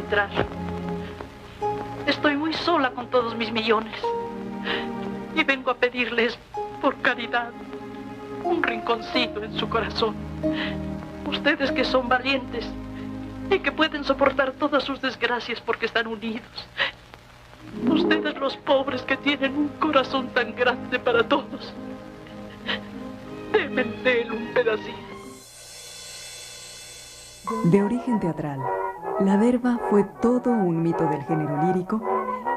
entrar. Estoy muy sola con todos mis millones. Y vengo a pedirles, por caridad, un rinconcito en su corazón. Ustedes que son valientes y que pueden soportar todas sus desgracias porque están unidos. Ustedes los pobres que tienen un corazón tan grande para todos. Denme de él un pedacito. De origen teatral, la derba fue todo un mito del género lírico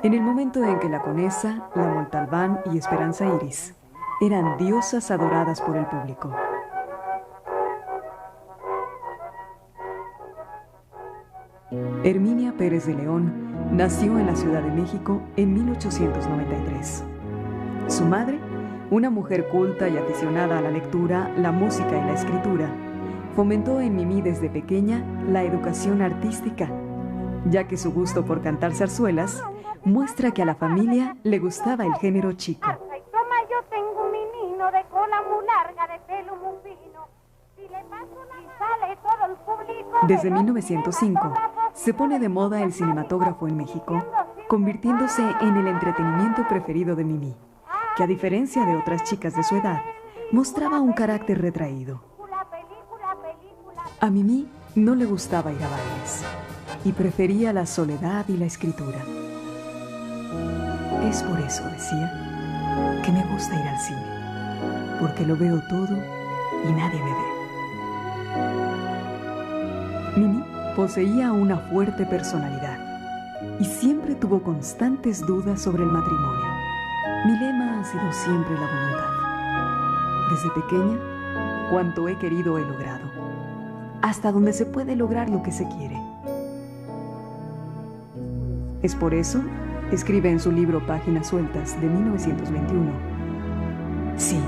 en el momento en que la Conesa, la Montalbán y Esperanza Iris eran diosas adoradas por el público. Herminia Pérez de León nació en la Ciudad de México en 1893. Su madre, una mujer culta y aficionada a la lectura, la música y la escritura, fomentó en Mimí desde pequeña la educación artística, ya que su gusto por cantar zarzuelas muestra que a la familia le gustaba el género chico. Toma, yo tengo un menino de cola muy larga, de pelo muy fino. Si le paso la mano, sale todo el público. Desde 1905 se pone de moda el cinematógrafo en México, convirtiéndose en el entretenimiento preferido de Mimí, que a diferencia de otras chicas de su edad, mostraba un carácter retraído. A Mimí no le gustaba ir a bailes y prefería la soledad y la escritura. Es por eso, decía, que me gusta ir al cine, porque lo veo todo y nadie me ve. Mimí poseía una fuerte personalidad y siempre tuvo constantes dudas sobre el matrimonio. Mi lema ha sido siempre la voluntad. Desde pequeña, cuanto he querido he logrado, hasta donde se puede lograr lo que se quiere. Es por eso, escribe en su libro Páginas Sueltas de 1921, sí,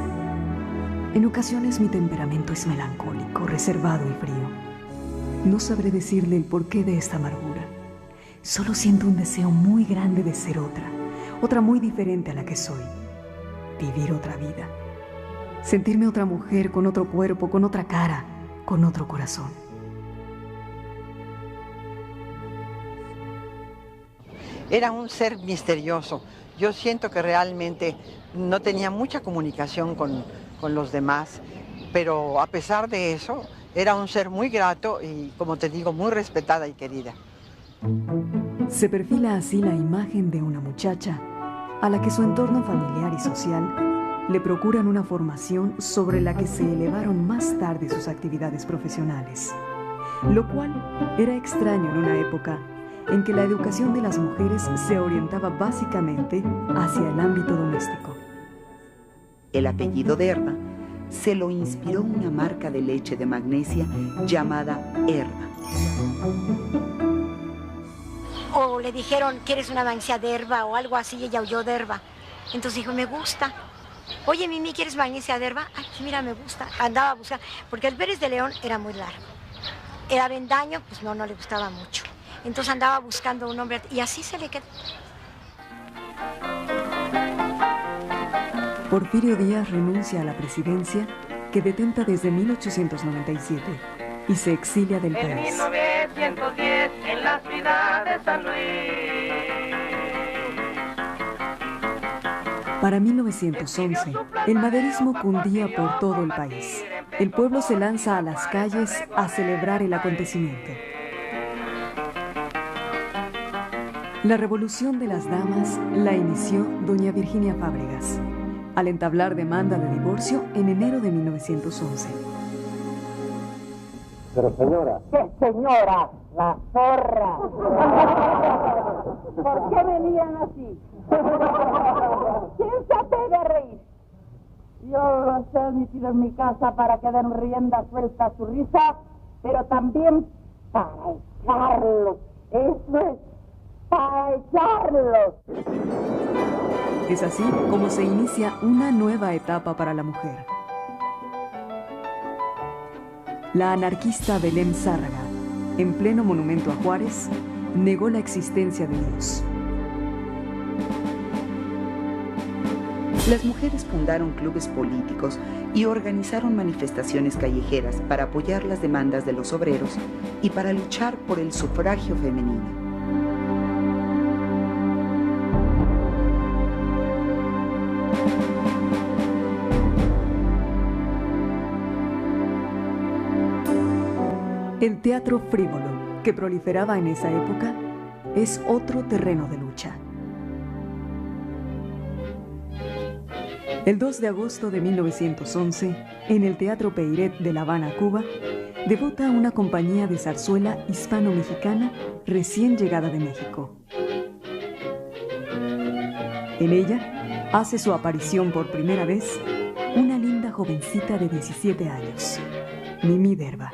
en ocasiones mi temperamento es melancólico, reservado y frío. No sabré decirle el porqué de esta amargura. Solo siento un deseo muy grande de ser otra muy diferente a la que soy. Vivir otra vida. Sentirme otra mujer con otro cuerpo, con otra cara, con otro corazón. Era un ser misterioso. Yo siento que realmente no tenía mucha comunicación con los demás, pero a pesar de eso, era un ser muy grato y, como te digo, muy respetada y querida. Se perfila así la imagen de una muchacha a la que su entorno familiar y social le procuran una formación sobre la que se elevaron más tarde sus actividades profesionales, lo cual era extraño en una época en que la educación de las mujeres se orientaba básicamente hacia el ámbito doméstico. El apellido Derba se lo inspiró una marca de leche de magnesia llamada Herba. O le dijeron, ¿quieres una magnesia de herba o algo así? Y ella oyó de herba. Entonces dijo, me gusta. Oye, Mimi, ¿quieres magnesia de herba? Ay, pues mira, me gusta. Andaba a buscar, porque el Pérez de León era muy largo. Era Avendaño, pues no le gustaba mucho. Entonces andaba buscando un hombre y así se le quedó. Porfirio Díaz renuncia a la presidencia que detenta desde 1897 y se exilia del país. En 1910, en la ciudad de San Luis. Para 1911, el maderismo cundía por todo el país. El pueblo se lanza a las calles a celebrar el acontecimiento. La revolución de las damas la inició doña Virginia Fábregas, al entablar demanda de divorcio en enero de 1911. Pero señora... ¿Qué señora? La zorra. ¿Por qué venían así? ¿Quién se apega a reír? Yo los he admitido en mi casa para que den rienda suelta a su risa, pero también para echarlos. Eso es, para echarlos. Es así como se inicia una nueva etapa para la mujer. La anarquista Belén Zárraga, en pleno monumento a Juárez, negó la existencia de Dios. Las mujeres fundaron clubes políticos y organizaron manifestaciones callejeras para apoyar las demandas de los obreros y para luchar por el sufragio femenino. El teatro frívolo, que proliferaba en esa época, es otro terreno de lucha. El 2 de agosto de 1911, en el Teatro Peiret de La Habana, Cuba, debuta una compañía de zarzuela hispano-mexicana recién llegada de México. En ella hace su aparición por primera vez una linda jovencita de 17 años, Mimi Derba.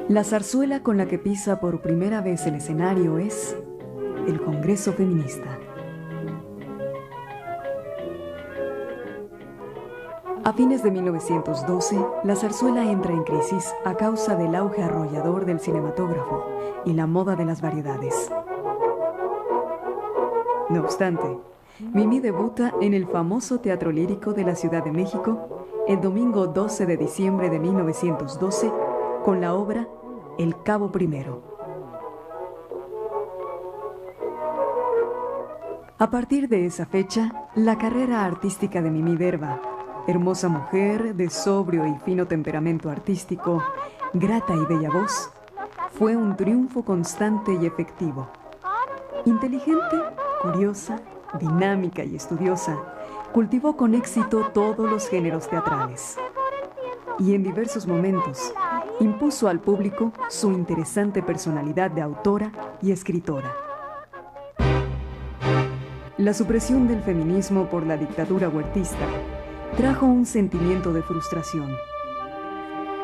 La zarzuela con la que pisa por primera vez el escenario es el Congreso Feminista. A fines de 1912, la zarzuela entra en crisis a causa del auge arrollador del cinematógrafo y la moda de las variedades. No obstante, Mimi debuta en el famoso Teatro Lírico de la Ciudad de México el domingo 12 de diciembre de 1912 con la obra El Cabo Primero. A partir de esa fecha, la carrera artística de Mimi Derba, hermosa mujer de sobrio y fino temperamento artístico, grata y bella voz, fue un triunfo constante y efectivo. Inteligente, curiosa, dinámica y estudiosa, cultivó con éxito todos los géneros teatrales. Y en diversos momentos impuso al público su interesante personalidad de autora y escritora. La supresión del feminismo por la dictadura huertista trajo un sentimiento de frustración.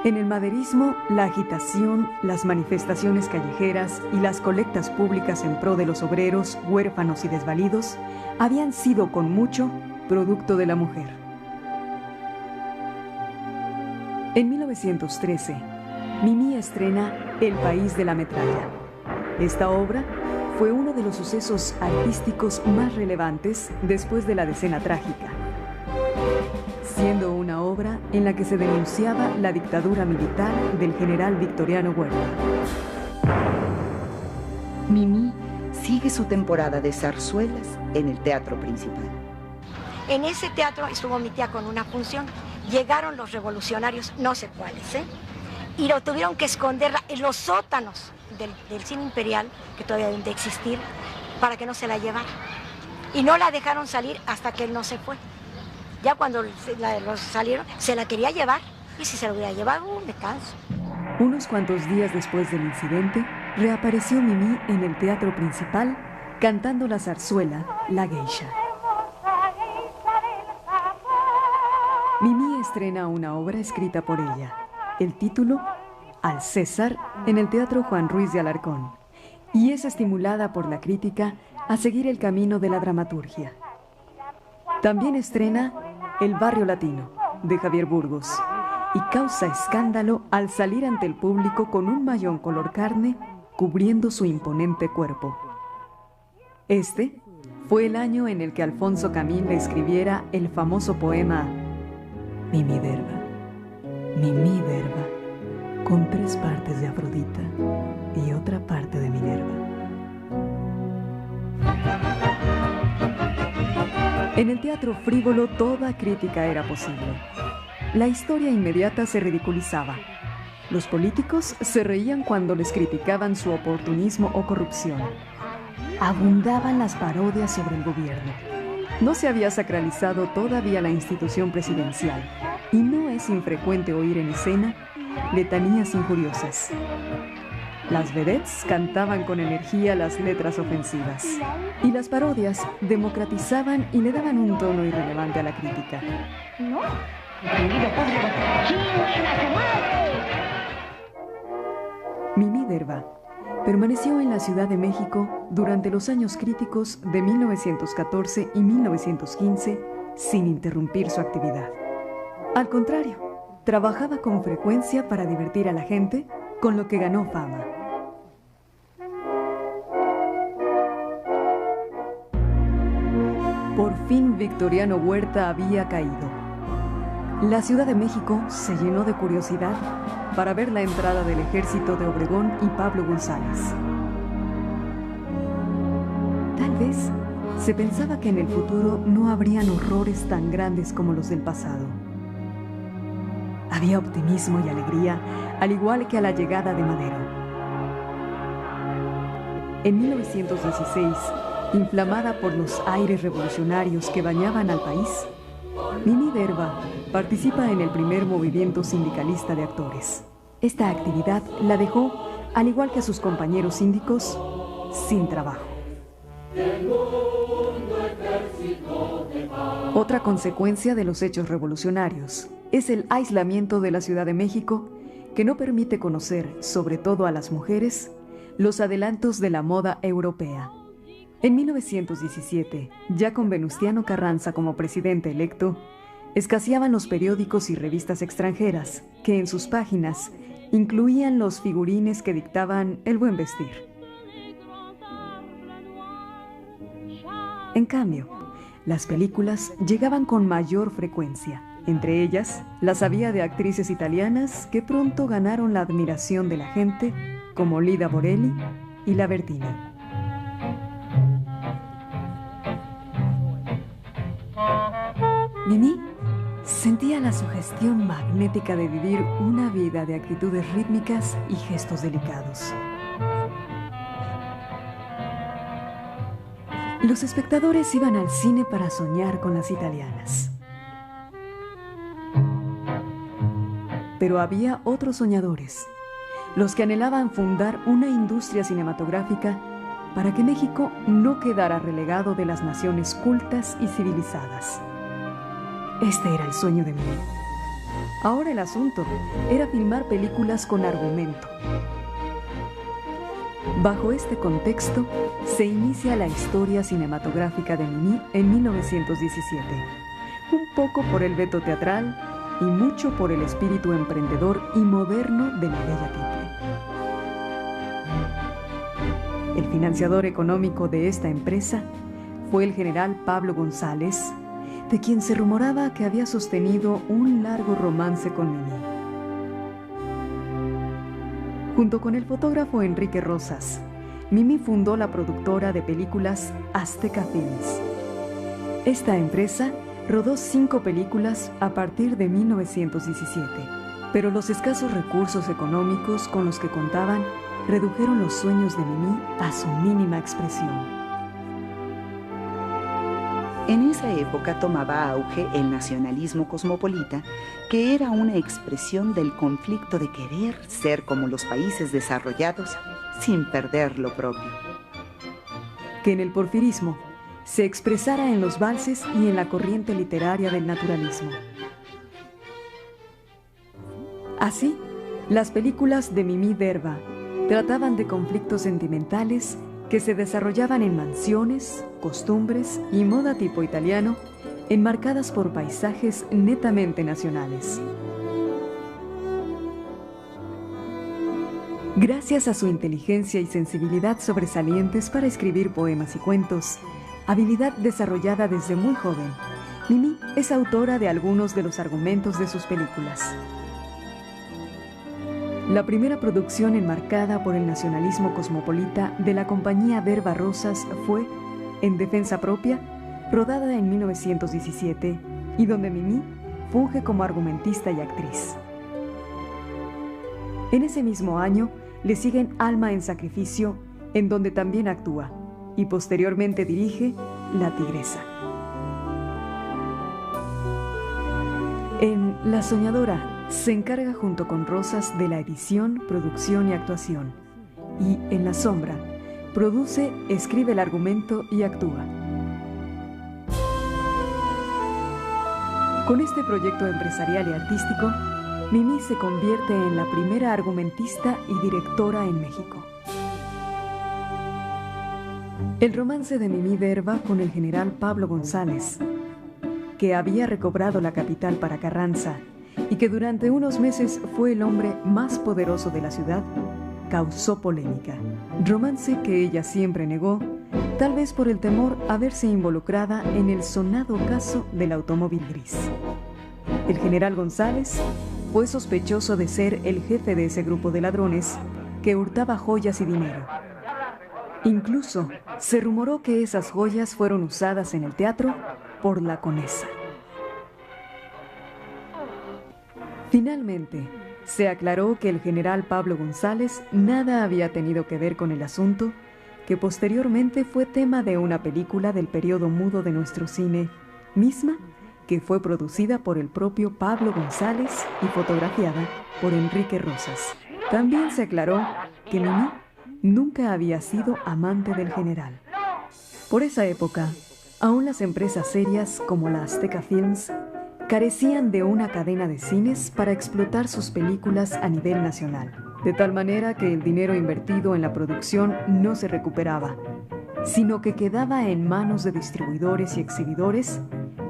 En el maderismo, la agitación, las manifestaciones callejeras y las colectas públicas en pro de los obreros, huérfanos y desvalidos habían sido con mucho producto de la mujer. En 1913, Mimi estrena El País de la Metralla. Esta obra fue uno de los sucesos artísticos más relevantes después de la Decena Trágica, siendo una obra en la que se denunciaba la dictadura militar del general Victoriano Huerta. Mimi sigue su temporada de zarzuelas en el Teatro Principal. En ese teatro estuvo mi tía con una función. Llegaron los revolucionarios, no sé cuáles, y lo tuvieron que esconder en los sótanos del cine imperial, que todavía deben de existir, para que no se la llevara. Y no la dejaron salir hasta que él no se fue. Ya cuando los salieron, se la quería llevar, y si se la hubiera llevado, me canso. Unos cuantos días después del incidente, reapareció Mimi en el Teatro Principal cantando la zarzuela La Geisha. Mimi estrena una obra escrita por ella. El título, Al César, en el Teatro Juan Ruiz de Alarcón, y es estimulada por la crítica a seguir el camino de la dramaturgia. También estrena El Barrio Latino, de Javier Burgos, y causa escándalo al salir ante el público con un mayón color carne cubriendo su imponente cuerpo. Este fue el año en el que Alfonso Camín le escribiera el famoso poema Mimi Derba, con 3 partes de Afrodita y otra parte de Minerva. En el teatro frívolo toda crítica era posible. La historia inmediata se ridiculizaba. Los políticos se reían cuando les criticaban su oportunismo o corrupción. Abundaban las parodias sobre el gobierno. No se había sacralizado todavía la institución presidencial y no es infrecuente oír en escena letanías injuriosas. Las vedettes cantaban con energía las letras ofensivas y las parodias democratizaban y le daban un tono irrelevante a la crítica. No, querido público, ¡chinga su madre! Mimi Derba permaneció en la Ciudad de México durante los años críticos de 1914 y 1915 sin interrumpir su actividad. Al contrario, trabajaba con frecuencia para divertir a la gente, con lo que ganó fama. Por fin Victoriano Huerta había caído. La Ciudad de México se llenó de curiosidad para ver la entrada del ejército de Obregón y Pablo González. Tal vez Se pensaba que en el futuro no habrían horrores tan grandes como los del pasado. Había optimismo y alegría, al igual que a la llegada de Madero. En 1916, inflamada por los aires revolucionarios que bañaban al país, Mimi Derba participa en el primer movimiento sindicalista de actores. Esta actividad la dejó, al igual que a sus compañeros síndicos, sin trabajo. Otra consecuencia de los hechos revolucionarios es el aislamiento de la Ciudad de México, que no permite conocer, sobre todo a las mujeres, los adelantos de la moda europea. En 1917, ya con Venustiano Carranza como presidente electo, escaseaban los periódicos y revistas extranjeras, que en sus páginas incluían los figurines que dictaban el buen vestir. En cambio, las películas llegaban con mayor frecuencia. Entre ellas, las había de actrices italianas que pronto ganaron la admiración de la gente, como Lida Borelli y La Bertini. Mimi sentía la sugestión magnética de vivir una vida de actitudes rítmicas y gestos delicados. Los espectadores iban al cine para soñar con las italianas. Pero había otros soñadores, los que anhelaban fundar una industria cinematográfica para que México no quedara relegado de las naciones cultas y civilizadas. Este era el sueño de Mimi. Ahora el asunto era filmar películas con argumento. Bajo este contexto, se inicia la historia cinematográfica de Mimi en 1917, un poco por el veto teatral y mucho por el espíritu emprendedor y moderno de la bella Tiple. El financiador económico de esta empresa fue el general Pablo González, de quien se rumoraba que había sostenido un largo romance con Mimi. Junto con el fotógrafo Enrique Rosas, Mimi fundó la productora de películas Azteca Films. Esta empresa rodó 5 películas a partir de 1917, pero los escasos recursos económicos con los que contaban redujeron los sueños de Mimi a su mínima expresión. En esa época tomaba auge el nacionalismo cosmopolita, que era una expresión del conflicto de querer ser como los países desarrollados sin perder lo propio. Que en el porfirismo se expresara en los valses y en la corriente literaria del naturalismo. Así, las películas de Mimi Derba trataban de conflictos sentimentales que se desarrollaban en mansiones, costumbres y moda tipo italiano, enmarcadas por paisajes netamente nacionales. Gracias a su inteligencia y sensibilidad sobresalientes para escribir poemas y cuentos, habilidad desarrollada desde muy joven, Mimi es autora de algunos de los argumentos de sus películas. La primera producción enmarcada por el nacionalismo cosmopolita de la compañía Derba Rosas fue En Defensa Propia, rodada en 1917, y donde Mimi funge como argumentista y actriz. En ese mismo año le siguen Alma en Sacrificio, en donde también actúa, y posteriormente dirige La Tigresa. En La Soñadora se encarga junto con Rosas de la edición, producción y actuación, y en La Sombra produce, escribe el argumento y actúa. Con este proyecto empresarial y artístico, Mimi se convierte en la primera argumentista y directora en México. El romance de Mimi Derba con el general Pablo González, que había recobrado la capital para Carranza y que durante unos meses fue el hombre más poderoso de la ciudad, causó polémica. Romance que ella siempre negó, tal vez por el temor a verse involucrada en el sonado caso del automóvil gris. El general González fue sospechoso de ser el jefe de ese grupo de ladrones que hurtaba joyas y dinero. Incluso se rumoró que esas joyas fueron usadas en el teatro por la Conesa. Finalmente, se aclaró que el general Pablo González nada había tenido que ver con el asunto, que posteriormente fue tema de una película del periodo mudo de nuestro cine, misma que fue producida por el propio Pablo González y fotografiada por Enrique Rosas. También se aclaró que Mimí nunca había sido amante del general. Por esa época, aún las empresas serias como la Azteca Films carecían de una cadena de cines para explotar sus películas a nivel nacional, de tal manera que el dinero invertido en la producción no se recuperaba, sino que quedaba en manos de distribuidores y exhibidores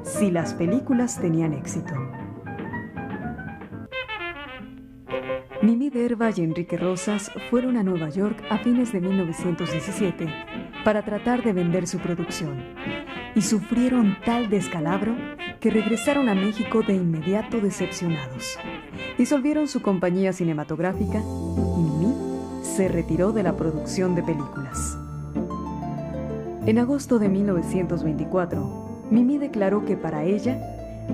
si las películas tenían éxito. Mimí Derva y Enrique Rosas fueron a Nueva York a fines de 1917 para tratar de vender su producción y sufrieron tal descalabro que regresaron a México de inmediato decepcionados. Disolvieron su compañía cinematográfica y Mimí se retiró de la producción de películas. En agosto de 1924, Mimí declaró que para ella,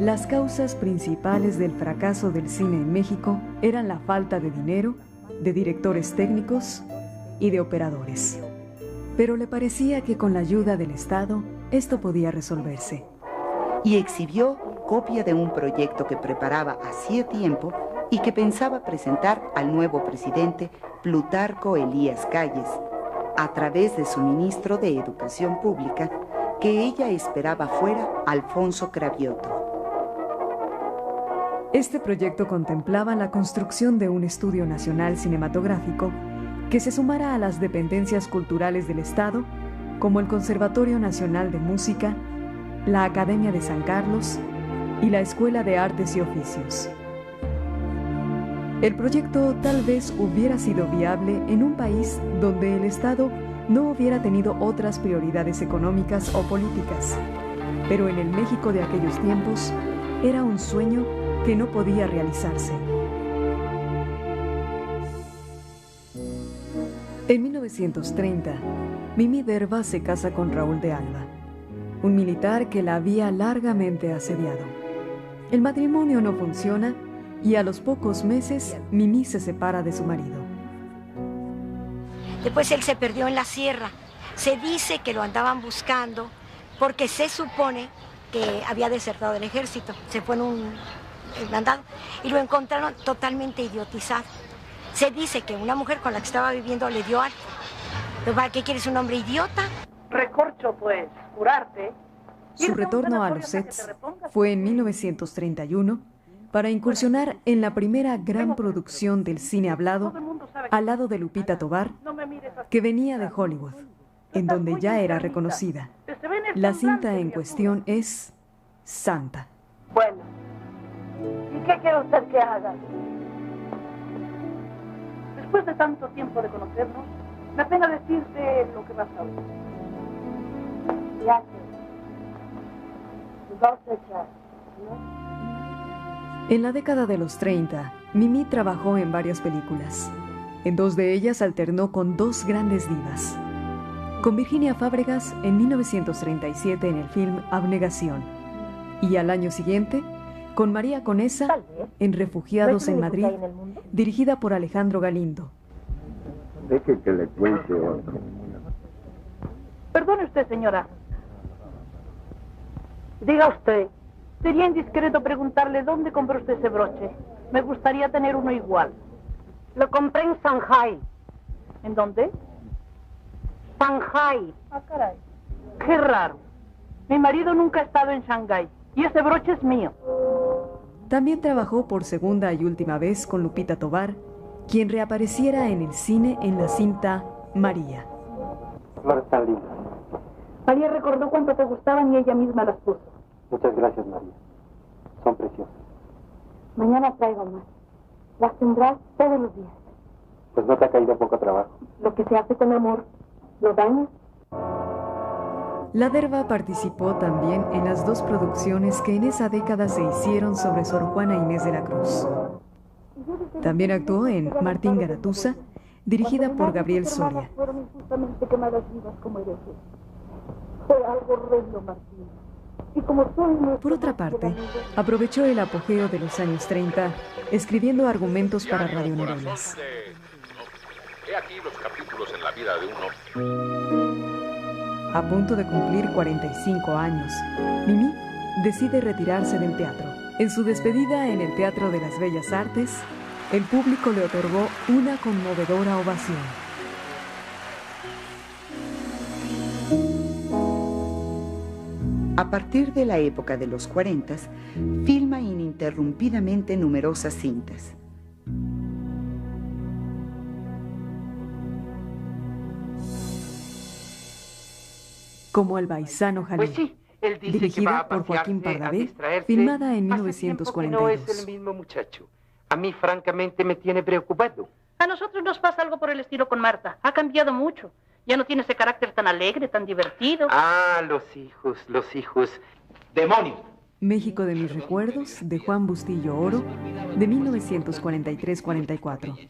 las causas principales del fracaso del cine en México eran la falta de dinero, de directores técnicos y de operadores. Pero le parecía que con la ayuda del Estado, esto podía resolverse. Y exhibió copia de un proyecto que preparaba hacía tiempo y que pensaba presentar al nuevo presidente Plutarco Elías Calles, a través de su ministro de Educación Pública, que ella esperaba fuera Alfonso Cravioto. Este proyecto contemplaba la construcción de un estudio nacional cinematográfico que se sumara a las dependencias culturales del Estado, como el Conservatorio Nacional de Música, la Academia de San Carlos y la Escuela de Artes y Oficios. El proyecto tal vez hubiera sido viable en un país donde el Estado no hubiera tenido otras prioridades económicas o políticas, pero en el México de aquellos tiempos era un sueño que no podía realizarse. En 1930, Mimí Derva se casa con Raúl de Alba, un militar que la había largamente asediado. El matrimonio no funciona y a los pocos meses Mimí se separa de su marido. Después él se perdió en la sierra. Se dice que lo andaban buscando porque se supone que había desertado del ejército. Se fue en un mandado y lo encontraron totalmente idiotizado. Se dice que una mujer con la que estaba viviendo le dio algo. ¿Pero para qué quieres un hombre idiota? Recorcho, pues, curarte. Su retorno a los sets fue en 1931 para incursionar en la primera gran producción del cine hablado al lado de Lupita Tovar, que venía de Hollywood, en donde ya era reconocida. La cinta en cuestión es Santa. Bueno, ¿y qué quiere usted que haga? Después de tanto tiempo de conocernos, me apena decirte lo que vas a oír. Ya que... Dos hechas, ¿no? En la década de los 30, Mimí trabajó en varias películas. En dos de ellas alternó con dos grandes divas. Con Virginia Fábregas en 1937 en el film Abnegación. Y al año siguiente, con María Conesa en Refugiados en Madrid, dirigida por Alejandro Galindo. Deje que le cuente otro. Perdone usted, señora. Diga usted, sería indiscreto preguntarle dónde compró usted ese broche. Me gustaría tener uno igual. Lo compré en Shanghai. ¿En dónde? Shanghai. Ah, caray. Qué raro. Mi marido nunca ha estado en Shanghái y ese broche es mío. También trabajó por segunda y última vez con Lupita Tovar, quien reapareciera en el cine en la cinta María. Flores tan lindas. María recordó cuánto te gustaban y ella misma las puso. Muchas gracias, María. Son preciosas. Mañana traigo más. Las tendrás todos los días. Pues no te ha caído poco trabajo. Lo que se hace con amor, ¿lo dañas? La Derva participó también en las dos producciones que en esa década se hicieron sobre Sor Juana Inés de la Cruz. También actuó en Martín Garatuza, dirigida por Gabriel Soria. Fueron injustamente quemadas vivas como herejes. Fue algo horrendo, Martín. Y como soy Por otra parte, aprovechó el apogeo de los años 30, escribiendo argumentos para radionovelas. He aquí los capítulos en la vida de un hombre. A punto de cumplir 45 años, Mimí decide retirarse del teatro. En su despedida en el Teatro de las Bellas Artes, el público le otorgó una conmovedora ovación. A partir de la época de los 40, filma ininterrumpidamente numerosas cintas. Como El Baisano Jalí, Pues sí, él dice dirigida que va a por Joaquín pasearse, a Pardavé, distraerse. filmada en Hace tiempo que 1942. no es el mismo muchacho. A mí, francamente, me tiene preocupado. A nosotros nos pasa algo por el estilo con Marta. Ha cambiado mucho. Ya no tiene ese carácter tan alegre, tan divertido. Ah, los hijos. ¡Demonio! México de mis recuerdos, de Juan Bustillo Oro, de 1943-44.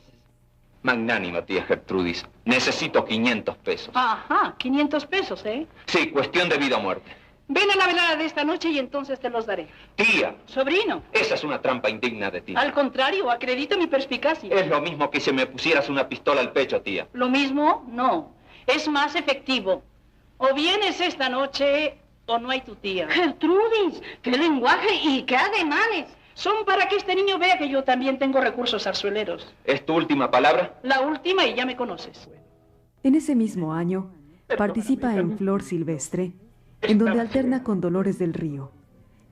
Magnánima, tía Gertrudis. Necesito 500 pesos. Ajá, 500 pesos, ¿eh? Sí, cuestión de vida o muerte. Ven a la velada de esta noche y entonces te los daré. Tía, Sobrino, esa es una trampa indigna de ti. al contrario, acredito mi perspicacia. Es lo mismo que si me pusieras una pistola al pecho, tía. Lo mismo, no. Es más efectivo. O vienes esta noche o no hay tu tía. Gertrudis, qué lenguaje y qué ademanes. Son para que este niño vea que yo también tengo recursos zarzueleros. ¿Es tu última palabra? La última y ya me conoces. En ese mismo año, participa en Flor Silvestre, en donde alterna con Dolores del Río,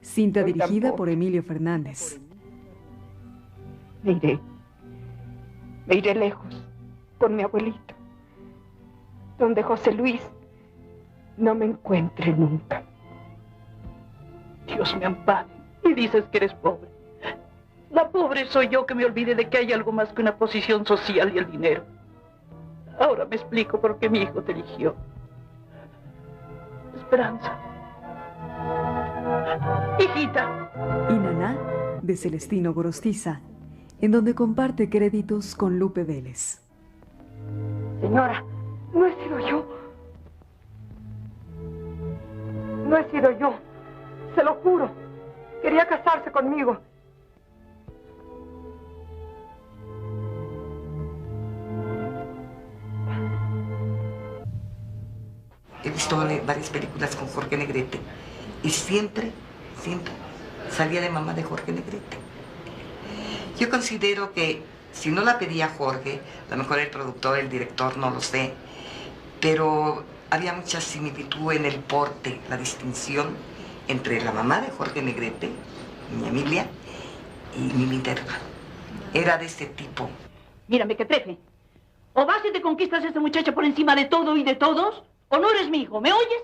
cinta dirigida por Emilio Fernández. Me iré lejos, con mi abuelito, donde José Luis no me encuentre nunca. Dios me ampare. Y dices que eres pobre. La pobre soy yo que me olvide de que hay algo más que una posición social y el dinero. Ahora me explico por qué mi hijo te eligió. Esperanza. Hijita. Y Naná, de Celestino Gorostiza, en donde comparte créditos con Lupe Vélez. Señora, no he sido yo. No he sido yo. Se lo juro. Quería casarse conmigo. He visto varias películas con Jorge Negrete y siempre salía de mamá de Jorge Negrete. Yo considero que si no la pedía Jorge, a lo mejor el productor, el director, no lo sé, pero había mucha similitud en el porte, la distinción entre la mamá de Jorge Negrete, mi Emilia, y mi Minerva. Era de ese tipo. Mírame, que trefe. O vas y te conquistas a ese muchacho por encima de todo y de todos, o no eres mi hijo. ¿Me oyes?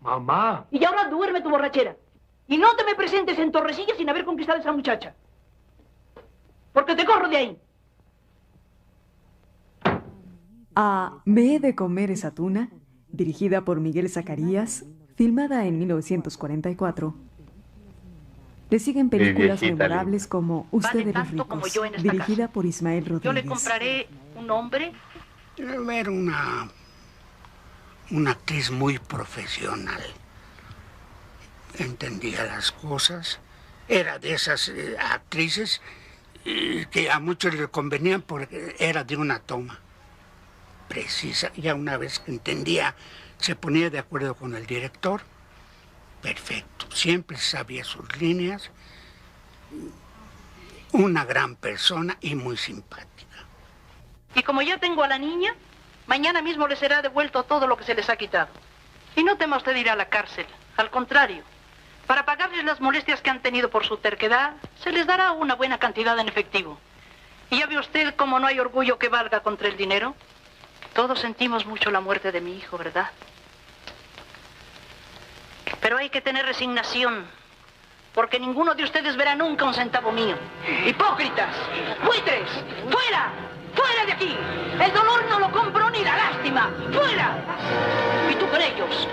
Mamá. Y ahora duerme tu borrachera. Y no te me presentes en Torrecilla sin haber conquistado a esa muchacha. Porque te corro de ahí. A Me he de comer esa tuna, dirigida por Miguel Zacarías, filmada en 1944. Le siguen películas memorables como Usted de los ricos, dirigida por Ismael Rodríguez. Yo le compraré un hombre. Era una actriz muy profesional. Entendía las cosas. Era de esas actrices que a muchos le convenían porque era de una toma precisa. Ya una vez que entendía, se ponía de acuerdo con el director. Perfecto. Siempre sabía sus líneas. Una gran persona y muy simpática. Y como ya tengo a la niña, mañana mismo le será devuelto todo lo que se les ha quitado. Y no tema usted ir a la cárcel. Al contrario, para pagarles las molestias que han tenido por su terquedad, se les dará una buena cantidad en efectivo. Y ya ve usted cómo no hay orgullo que valga contra el dinero. Todos sentimos mucho la muerte de mi hijo, ¿verdad? Pero hay que tener resignación, porque ninguno de ustedes verá nunca un centavo mío. ¡Hipócritas! ¡Buitres! ¡Fuera! ¡Fuera de aquí! El dolor no lo compro ni la lástima. ¡Fuera! Y tú con ellos.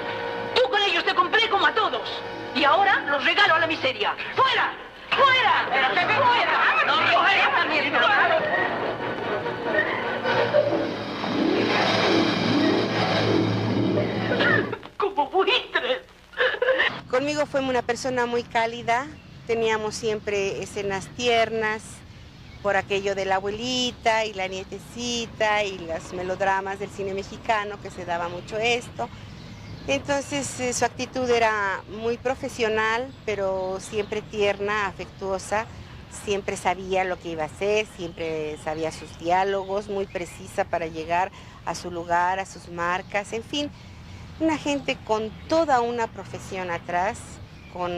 Tú con ellos te compré como a todos. Y ahora los regalo a la miseria. ¡Fuera! ¡Fuera! ¡Fuera! ¡Fuera! ¡Fuera! como buitres. Conmigo fue una persona muy cálida, teníamos siempre escenas tiernas, por aquello de la abuelita y la nietecita y los melodramas del cine mexicano, que se daba mucho esto. Entonces su actitud era muy profesional, pero siempre tierna, afectuosa, siempre sabía lo que iba a hacer, siempre sabía sus diálogos, muy precisa para llegar a su lugar, a sus marcas, en fin, una gente con toda una profesión atrás, con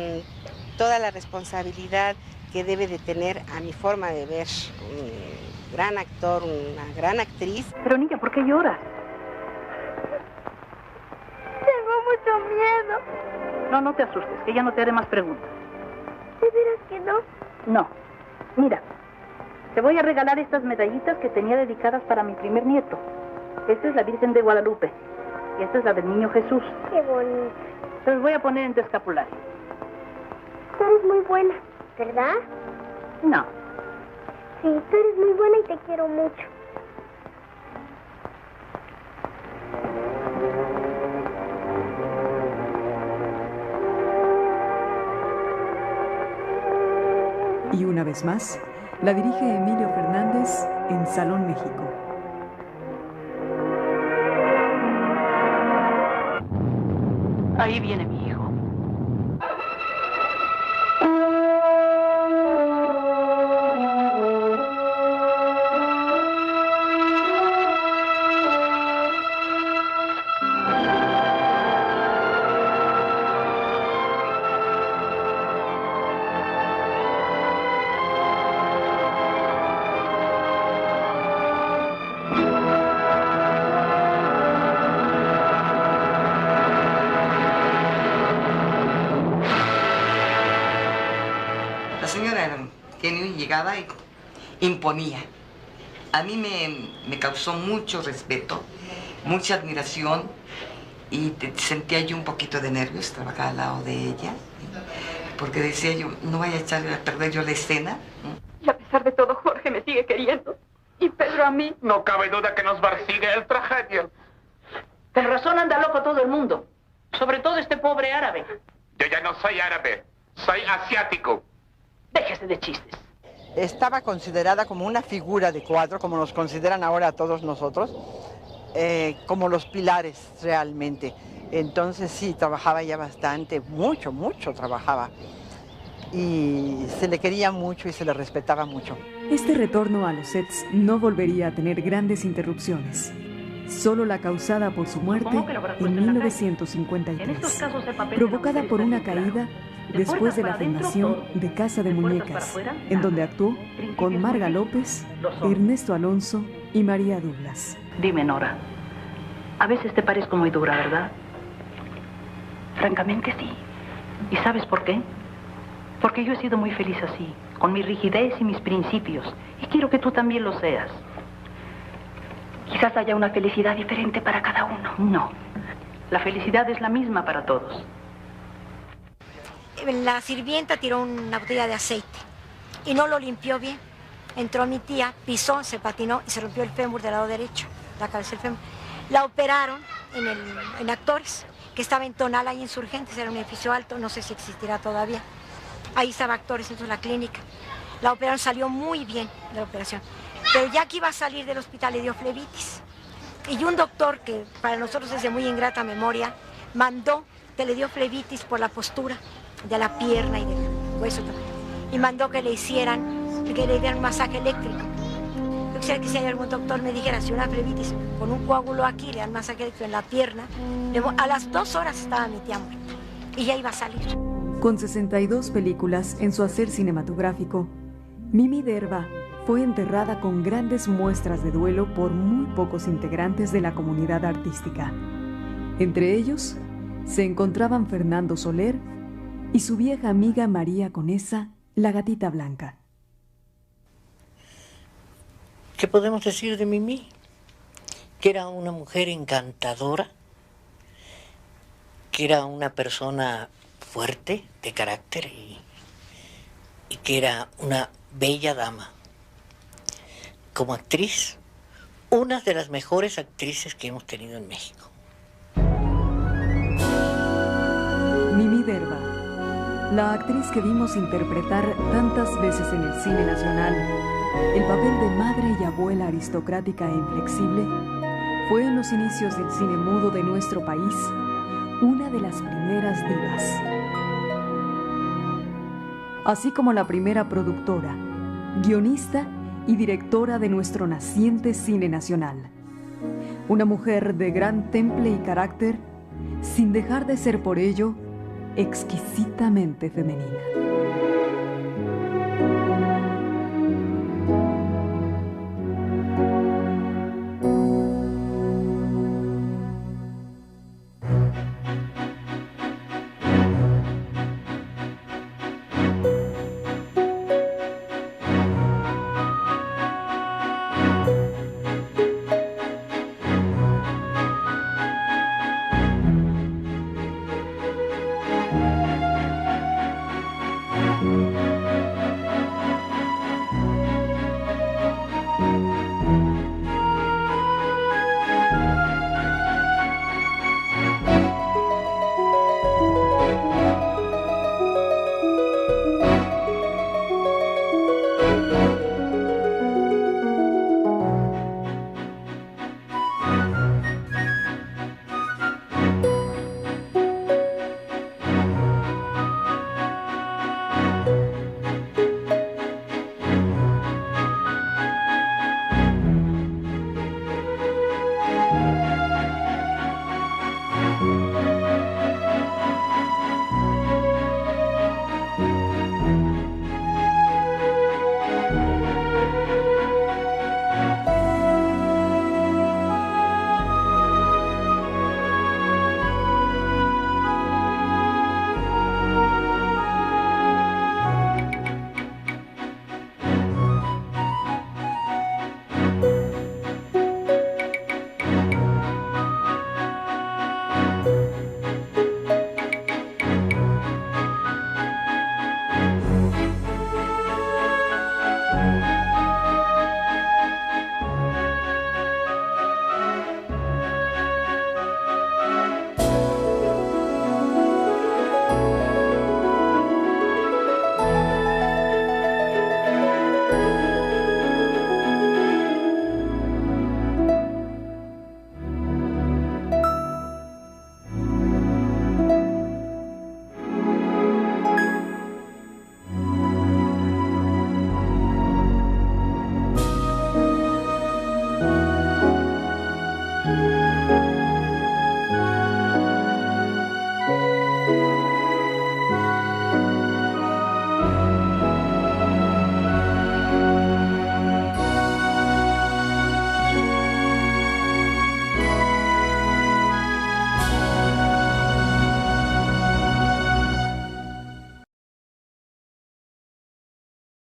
toda la responsabilidad que debe de tener, a mi forma de ver, un gran actor, una gran actriz. Pero niña, ¿por qué lloras? Tengo mucho miedo. No te asustes, que ya no te haré más preguntas. ¿De veras que no? No. Mira, te voy a regalar estas medallitas que tenía dedicadas para mi primer nieto. Esta es la Virgen de Guadalupe y esta es la del Niño Jesús. Qué bonito. Te los voy a poner en tu escapulario. Tú eres muy buena, ¿verdad? No. Sí, tú eres muy buena y te quiero mucho. Y una vez más, la dirige Emilio Fernández en Salón México. Ahí viene mi hijo. Llegaba y imponía. A mí me causó mucho respeto, mucha admiración y sentía yo un poquito de nervios trabajar al lado de ella, porque decía yo, no vaya a echar a perder yo la escena. Y a pesar de todo, Jorge me sigue queriendo. Y Pedro a mí. No cabe duda que nos persigue el tragedia. Con razón anda loco todo el mundo. Sobre todo este pobre árabe. Yo ya no soy árabe, soy asiático. Déjese de chistes. Estaba considerada como una figura de cuadro, como nos consideran ahora a todos nosotros, como los pilares realmente. Entonces sí, trabajaba ya bastante, mucho trabajaba. Y se le quería mucho y se le respetaba mucho. Este retorno a los sets no volvería a tener grandes interrupciones. Solo la causada por su muerte en 1953, provocada por una caída después de la filmación de Casa de Muñecas, en donde actuó con Marga López, Ernesto Alonso y María Douglas. Dime, Nora, a veces te parezco muy dura, ¿verdad? Francamente sí. ¿Y sabes por qué? Porque yo he sido muy feliz así, con mi rigidez y mis principios, y quiero que tú también lo seas. Quizás haya una felicidad diferente para cada uno. No, la felicidad es la misma para todos. La sirvienta tiró una botella de aceite y no lo limpió bien. Entró mi tía, pisó, se patinó y se rompió el fémur del lado derecho, la cabeza del fémur. La operaron en Actores, que estaba en Tonala y Insurgentes, era un edificio alto, no sé si existirá todavía. Ahí estaba Actores, entonces la clínica. La operaron, salió muy bien la operación. Pero ya que iba a salir del hospital le dio flebitis. Y un doctor, que para nosotros es de muy ingrata memoria, mandó que le dio flebitis por la postura de la pierna y del hueso. Y mandó que le dieran un masaje eléctrico. Yo quisiera que si hay algún doctor me dijera, si una flebitis con un coágulo aquí, le dan masaje eléctrico en la pierna. A las 2 horas estaba mi tía muerta y ya iba a salir. Con 62 películas en su hacer cinematográfico, Mimi Derba fue enterrada con grandes muestras de duelo por muy pocos integrantes de la comunidad artística. Entre ellos se encontraban Fernando Soler y su vieja amiga María Conesa, la gatita blanca. ¿Qué podemos decir de Mimi? Que era una mujer encantadora, que era una persona fuerte de carácter y que era una bella dama. Como actriz, una de las mejores actrices que hemos tenido en México. La actriz que vimos interpretar tantas veces en el cine nacional el papel de madre y abuela aristocrática e inflexible fue en los inicios del cine mudo de nuestro país una de las primeras divas. Así como la primera productora, guionista y directora de nuestro naciente cine nacional. Una mujer de gran temple y carácter, sin dejar de ser por ello exquisitamente femenina.